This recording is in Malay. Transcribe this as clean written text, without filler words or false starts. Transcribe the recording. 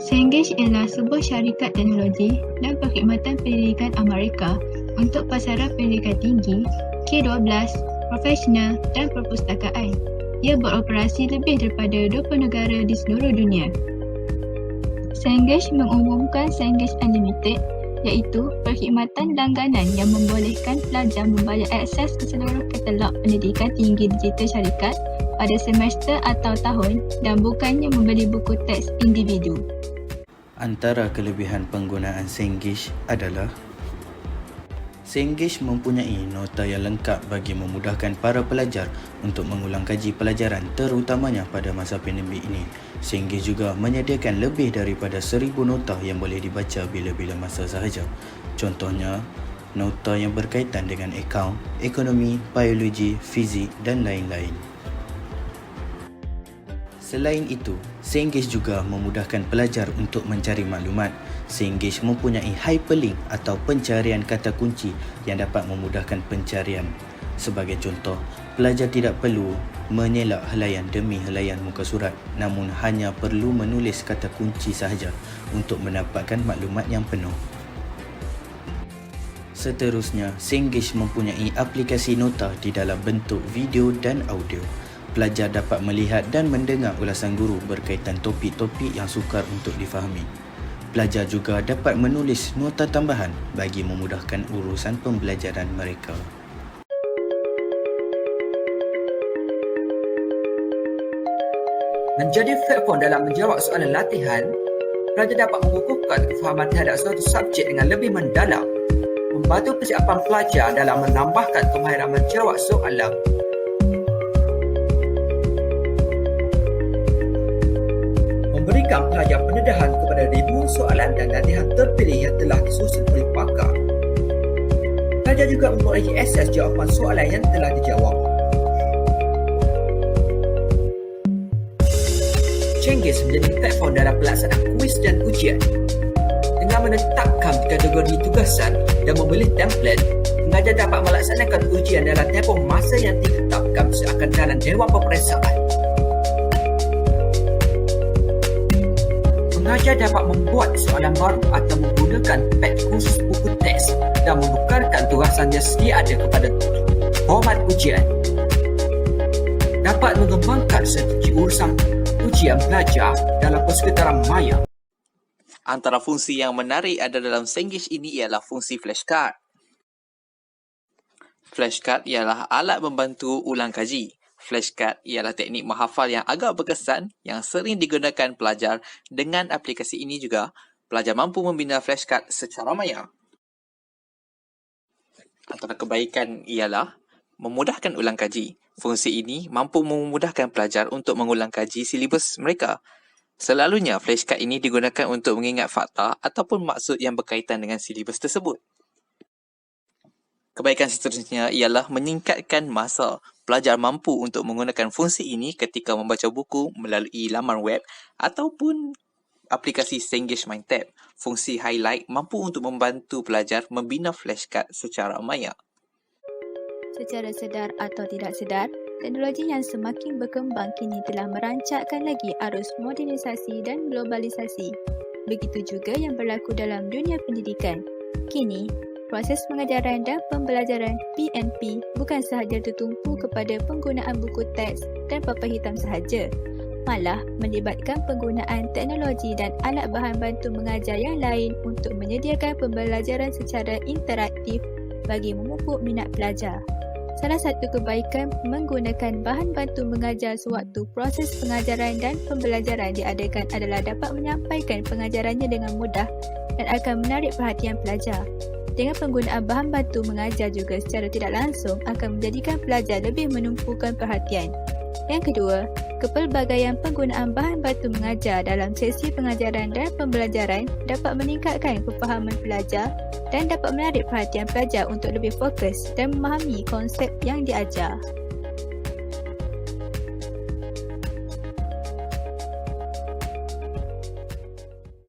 Cengage ialah sebuah syarikat teknologi dan perkhidmatan pendidikan Amerika untuk pasaran pendidikan tinggi, K-12, profesional dan perpustakaan. Ia beroperasi lebih daripada 20 negara di seluruh dunia. Cengage mengumumkan Cengage Unlimited, iaitu perkhidmatan langganan yang membolehkan pelajar membayar akses ke seluruh katalog pendidikan tinggi digital syarikat pada semester atau tahun dan bukannya membeli buku teks individu. Antara kelebihan penggunaan Cengage adalah Cengage mempunyai nota yang lengkap bagi memudahkan para pelajar untuk mengulang kaji pelajaran terutamanya pada masa pandemik ini. Cengage juga menyediakan lebih daripada 1000 nota yang boleh dibaca bila-bila masa sahaja. Contohnya, nota yang berkaitan dengan akaun, ekonomi, biologi, fizik dan lain-lain. Selain itu, Cengage juga memudahkan pelajar untuk mencari maklumat. Cengage mempunyai hyperlink atau pencarian kata kunci yang dapat memudahkan pencarian. Sebagai contoh, pelajar tidak perlu mengelak helaian demi helaian muka surat, namun hanya perlu menulis kata kunci sahaja untuk mendapatkan maklumat yang penuh. Seterusnya, Cengage mempunyai aplikasi nota di dalam bentuk video dan audio. Pelajar dapat melihat dan mendengar ulasan guru berkaitan topik-topik yang sukar untuk difahami. Pelajar juga dapat menulis nota tambahan bagi memudahkan urusan pembelajaran mereka. Menjadi platform dalam menjawab soalan latihan, pelajar dapat mengukuhkan kefahaman terhadap suatu subjek dengan lebih mendalam, membantu persiapan pelajar dalam menambahkan kemahiran menjawab soalan. Memberikan pelajar pendedahan kepada ribuan soalan dan latihan terpilih yang telah disusun oleh pakar. Pelajar juga memperoleh akses jawapan soalan yang telah dijawab. Cengage menjadi platform dalam pelaksanaan kuis dan ujian. Dengan menetapkan kategori tugasan dan memilih template, pengajar dapat melaksanakan ujian dalam tempoh masa yang ditetapkan seakan dalam dewan peperiksaan. Pengajar dapat membuat soalan baru atau menggunakan pad khusus buku teks dan menukarkan tugasan yang sedia ada kepada format ujian. Dapat mengembangkan strategi urusan ujian pelajar dalam persekitaran maya. Antara fungsi yang menarik ada dalam Cengage ini ialah fungsi flashcard. Flashcard ialah alat membantu ulang kaji. Flashcard ialah teknik menghafal yang agak berkesan yang sering digunakan pelajar. Dengan aplikasi ini juga, pelajar mampu membina flashcard secara maya. Antara kebaikan ialah memudahkan ulang kaji. Fungsi ini mampu memudahkan pelajar untuk mengulang kaji silibus mereka. Selalunya, flashcard ini digunakan untuk mengingat fakta ataupun maksud yang berkaitan dengan silibus tersebut. Kebaikan seterusnya ialah meningkatkan masa. Pelajar mampu untuk menggunakan fungsi ini ketika membaca buku melalui laman web ataupun aplikasi Cengage MindTab. Fungsi highlight mampu untuk membantu pelajar membina flashcard secara maya. Secara sedar atau tidak sedar, teknologi yang semakin berkembang kini telah merancakkan lagi arus modernisasi dan globalisasi. Begitu juga yang berlaku dalam dunia pendidikan. Kini, proses pengajaran dan pembelajaran PNP bukan sahaja tertumpu kepada penggunaan buku teks dan papan hitam sahaja, malah melibatkan penggunaan teknologi dan alat bahan bantu mengajar yang lain untuk menyediakan pembelajaran secara interaktif bagi memupuk minat pelajar. Salah satu kebaikan menggunakan bahan bantu mengajar sewaktu proses pengajaran dan pembelajaran diadakan adalah dapat menyampaikan pengajarannya dengan mudah dan akan menarik perhatian pelajar. Dengan penggunaan bahan bantu mengajar juga secara tidak langsung akan menjadikan pelajar lebih menumpukan perhatian. Yang kedua, kepelbagaian penggunaan bahan bantu mengajar dalam sesi pengajaran dan pembelajaran dapat meningkatkan kefahaman pelajar dan dapat menarik perhatian pelajar untuk lebih fokus dan memahami konsep yang diajar.